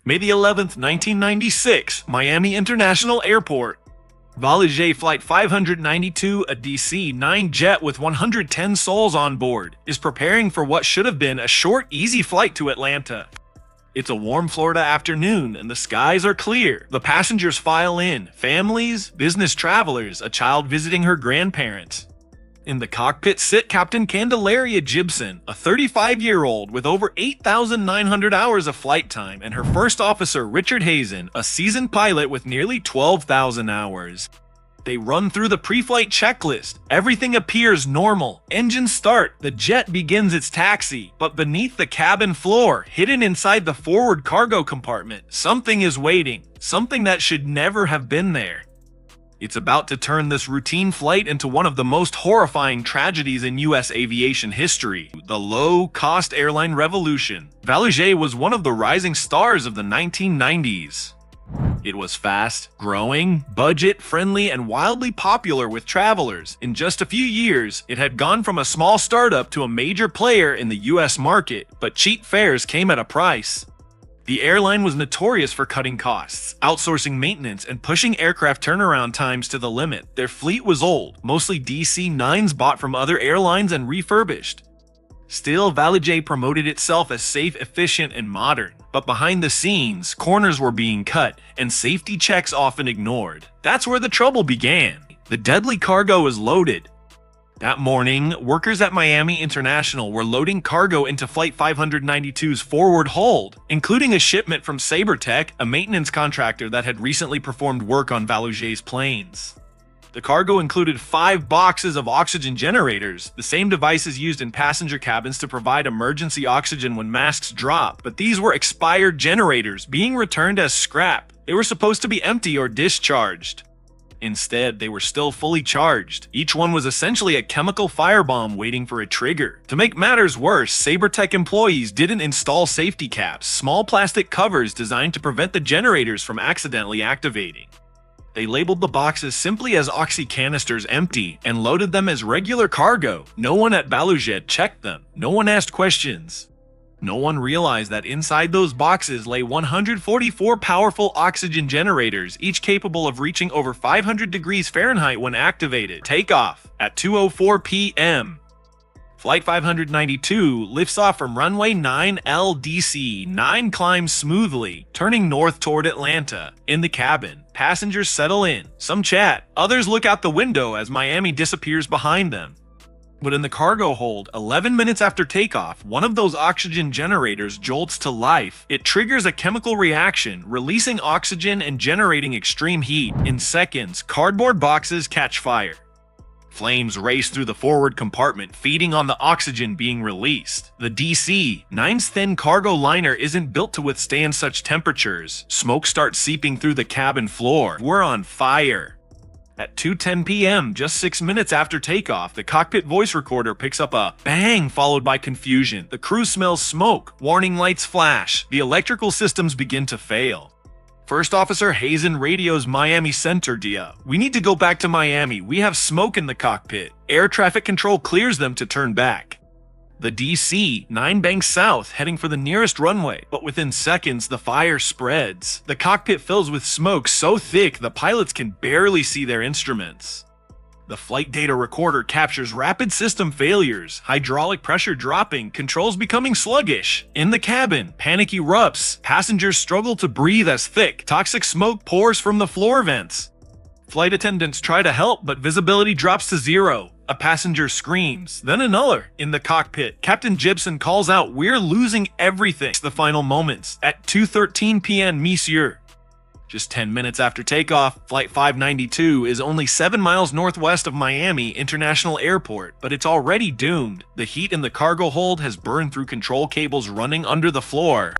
May the 11th, 1996, Miami International Airport. ValuJet Flight 592, a DC-9 jet with 110 souls on board, is preparing for what should have been a short, easy flight to Atlanta. It's a warm Florida afternoon and the skies are clear. The passengers file in, families, business travelers, a child visiting her grandparents. In the cockpit sit Captain Candelaria Gibson, a 35-year-old with over 8,900 hours of flight time, and her first officer Richard Hazen, a seasoned pilot with nearly 12,000 hours. They run through the pre-flight checklist. Everything appears normal. Engines start. The jet begins its taxi. But beneath the cabin floor, hidden inside the forward cargo compartment, something is waiting. Something that should never have been there. It's about to turn this routine flight into one of the most horrifying tragedies in U.S. aviation history, the low-cost airline revolution. ValuJet was one of the rising stars of the 1990s. It was fast, growing, budget-friendly, and wildly popular with travelers. In just a few years, it had gone from a small startup to a major player in the U.S. market, but cheap fares came at a price. The airline was notorious for cutting costs, outsourcing maintenance, and pushing aircraft turnaround times to the limit. Their fleet was old, mostly DC-9s bought from other airlines and refurbished. Still, ValuJet promoted itself as safe, efficient, and modern. But behind the scenes, corners were being cut, and safety checks often ignored. That's where the trouble began. The deadly cargo was loaded. That morning, workers at Miami International were loading cargo into Flight 592's forward hold, including a shipment from SaberTech, a maintenance contractor that had recently performed work on ValuJet's planes. The cargo included 5 boxes of oxygen generators, the same devices used in passenger cabins to provide emergency oxygen when masks drop, but these were expired generators being returned as scrap. They were supposed to be empty or discharged. Instead, they were still fully charged. Each one was essentially a chemical firebomb waiting for a trigger. To make matters worse, SaberTech employees didn't install safety caps, small plastic covers designed to prevent the generators from accidentally activating. They labeled the boxes simply as oxy canisters empty and loaded them as regular cargo. No one at ValuJet checked them. No one asked questions. No one realized that inside those boxes lay 144 powerful oxygen generators, each capable of reaching over 500 degrees Fahrenheit when activated. Takeoff at 2:04 p.m. Flight 592 lifts off from runway 9 LDC. 9 climbs smoothly, turning north toward Atlanta. In the cabin, passengers settle in. Some chat, others look out the window as Miami disappears behind them. But in the cargo hold, 11 minutes after takeoff, one of those oxygen generators jolts to life. It triggers a chemical reaction, releasing oxygen and generating extreme heat. In seconds, cardboard boxes catch fire. Flames race through the forward compartment, feeding on the oxygen being released. The DC-9's thin cargo liner isn't built to withstand such temperatures. Smoke starts seeping through the cabin floor. We're on fire. At 2:10 p.m., just 6 minutes after takeoff, the cockpit voice recorder picks up a bang followed by confusion. The crew smells smoke. Warning lights flash. The electrical systems begin to fail. First Officer Hazen radios Miami Center DIA. "We need to go back to Miami. We have smoke in the cockpit." Air traffic control clears them to turn back. The DC-9 banks south, heading for the nearest runway, but within seconds, the fire spreads. The cockpit fills with smoke so thick the pilots can barely see their instruments. The flight data recorder captures rapid system failures, hydraulic pressure dropping, controls becoming sluggish. In the cabin, panic erupts. Passengers struggle to breathe as thick, toxic smoke pours from the floor vents. Flight attendants try to help, but visibility drops to 0. A passenger screams, then another. In the cockpit, Captain Gibson calls out, "We're losing everything." It's the final moments. At 2:13 p.m., Monsieur. Just 10 minutes after takeoff, Flight 592 is only 7 miles northwest of Miami International Airport, but it's already doomed. The heat in the cargo hold has burned through control cables running under the floor.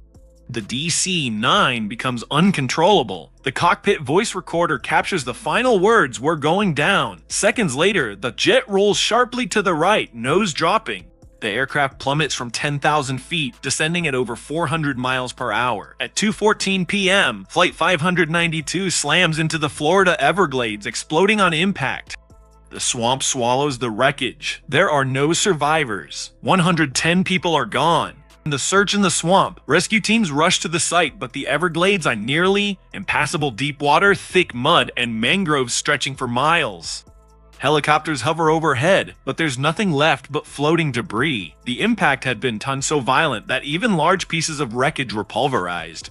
The DC-9 becomes uncontrollable. The cockpit voice recorder captures the final words, "We're going down." Seconds later, the jet rolls sharply to the right, nose dropping. The aircraft plummets from 10,000 feet, descending at over 400 miles per hour. At 2:14 p.m., Flight 592 slams into the Florida Everglades, exploding on impact. The swamp swallows the wreckage. There are no survivors. 110 people are gone. In the search in the swamp, rescue teams rushed to the site, but the Everglades are nearly impassable deep water, thick mud, and mangroves stretching for miles. Helicopters hover overhead, but there's nothing left but floating debris. The impact had been so violent that even large pieces of wreckage were pulverized.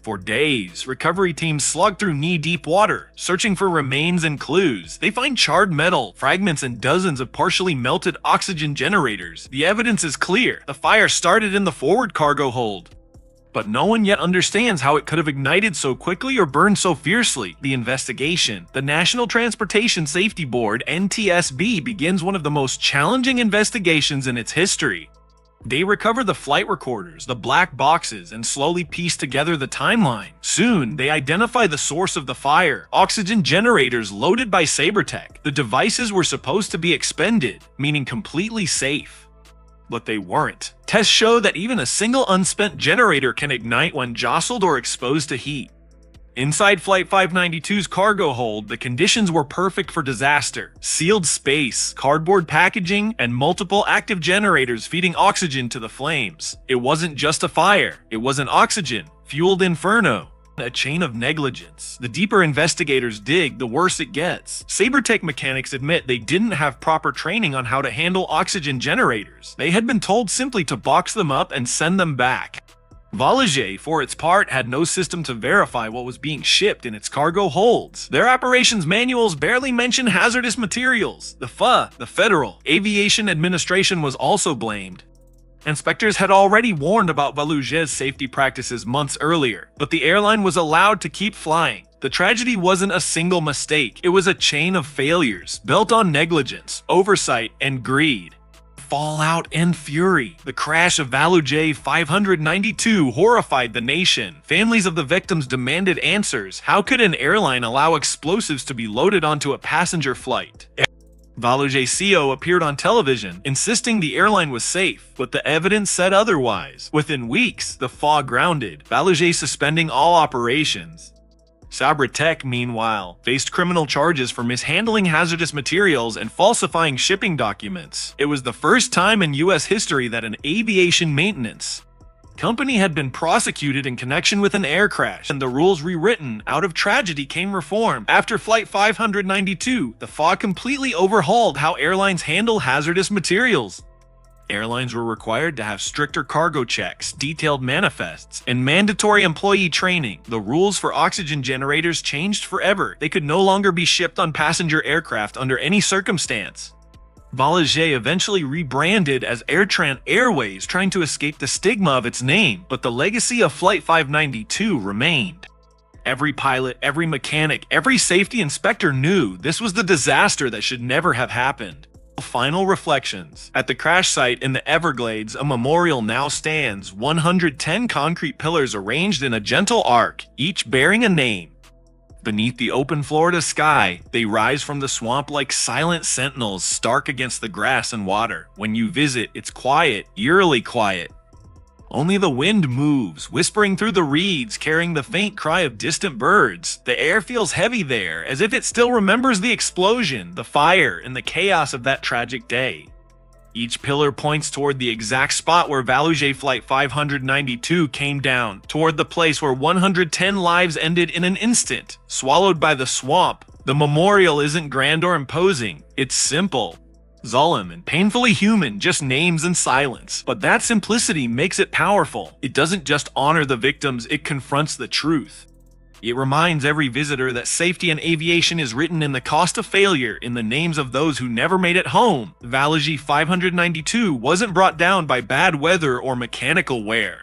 For days, recovery teams slog through knee-deep water, searching for remains and clues. They find charred metal, fragments, and dozens of partially melted oxygen generators. The evidence is clear. The fire started in the forward cargo hold. But no one yet understands how it could have ignited so quickly or burned so fiercely. The investigation. The National Transportation Safety Board, NTSB, begins one of the most challenging investigations in its history. They recover the flight recorders, the black boxes, and slowly piece together the timeline. Soon, they identify the source of the fire: oxygen generators loaded by Sabertech. The devices were supposed to be expended, meaning completely safe. But they weren't. Tests show that even a single unspent generator can ignite when jostled or exposed to heat. Inside Flight 592's cargo hold, the conditions were perfect for disaster. Sealed space, cardboard packaging, and multiple active generators feeding oxygen to the flames. It wasn't just a fire, it was an oxygen-fueled inferno. A chain of negligence. The deeper investigators dig, the worse it gets. Sabertech mechanics admit they didn't have proper training on how to handle oxygen generators. They had been told simply to box them up and send them back. ValuJet, for its part, had no system to verify what was being shipped in its cargo holds. Their operations manuals barely mention hazardous materials. The Federal Aviation Administration, was also blamed. Inspectors had already warned about ValuJet's safety practices months earlier, but the airline was allowed to keep flying. The tragedy wasn't a single mistake, it was a chain of failures, built on negligence, oversight, and greed. Fallout and fury. The crash of ValuJet 592 horrified the nation. Families of the victims demanded answers. How could an airline allow explosives to be loaded onto a passenger flight? ValuJet CEO appeared on television, insisting the airline was safe, but the evidence said otherwise. Within weeks, the FAA grounded, ValuJet suspending all operations. Sabertech, meanwhile, faced criminal charges for mishandling hazardous materials and falsifying shipping documents. It was the first time in U.S. history that an aviation maintenance company had been prosecuted in connection with an air crash, and the rules rewritten. Out of tragedy came reform. After Flight 592, the FAA completely overhauled how airlines handle hazardous materials. Airlines were required to have stricter cargo checks, detailed manifests, and mandatory employee training. The rules for oxygen generators changed forever. They could no longer be shipped on passenger aircraft under any circumstance. ValuJet eventually rebranded as AirTran Airways, trying to escape the stigma of its name, but the legacy of Flight 592 remained. Every pilot, every mechanic, every safety inspector knew this was the disaster that should never have happened. Final reflections. At the crash site in the Everglades, a memorial now stands, 110 concrete pillars arranged in a gentle arc, each bearing a name. Beneath the open Florida sky, they rise from the swamp like silent sentinels, stark against the grass and water. When you visit, it's quiet, eerily quiet. Only the wind moves, whispering through the reeds, carrying the faint cry of distant birds. The air feels heavy there, as if it still remembers the explosion, the fire, and the chaos of that tragic day. Each pillar points toward the exact spot where ValuJet Flight 592 came down, toward the place where 110 lives ended in an instant, swallowed by the swamp. The memorial isn't grand or imposing, it's simple, solemn, and painfully human, just names and silence. But that simplicity makes it powerful. It doesn't just honor the victims, it confronts the truth. It reminds every visitor that safety in aviation is written in the cost of failure, in the names of those who never made it home. ValuJet 592 wasn't brought down by bad weather or mechanical wear.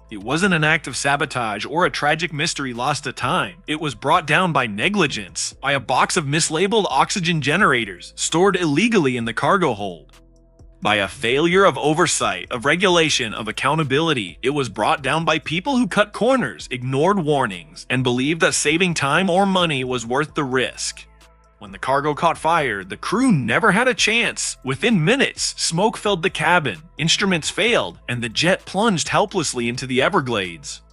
It wasn't an act of sabotage or a tragic mystery lost to time. It was brought down by negligence, by a box of mislabeled oxygen generators stored illegally in the cargo hold. By a failure of oversight, of regulation, of accountability. It was brought down by people who cut corners, ignored warnings, and believed that saving time or money was worth the risk. When the cargo caught fire, the crew never had a chance. Within minutes, smoke filled the cabin, instruments failed, and the jet plunged helplessly into the Everglades.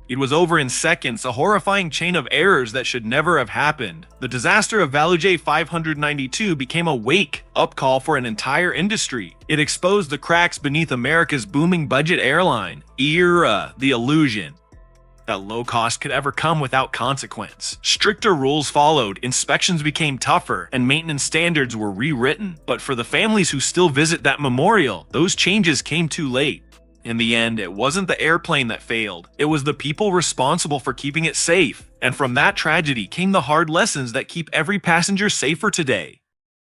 It was over in seconds, a horrifying chain of errors that should never have happened. The disaster of ValuJet 592 became a wake-up call for an entire industry. It exposed the cracks beneath America's booming budget airline. The illusion that low cost could ever come without consequence. Stricter rules followed, inspections became tougher, and maintenance standards were rewritten. But for the families who still visit that memorial, those changes came too late. In the end, it wasn't the airplane that failed. It was the people responsible for keeping it safe. And from that tragedy came the hard lessons that keep every passenger safer today.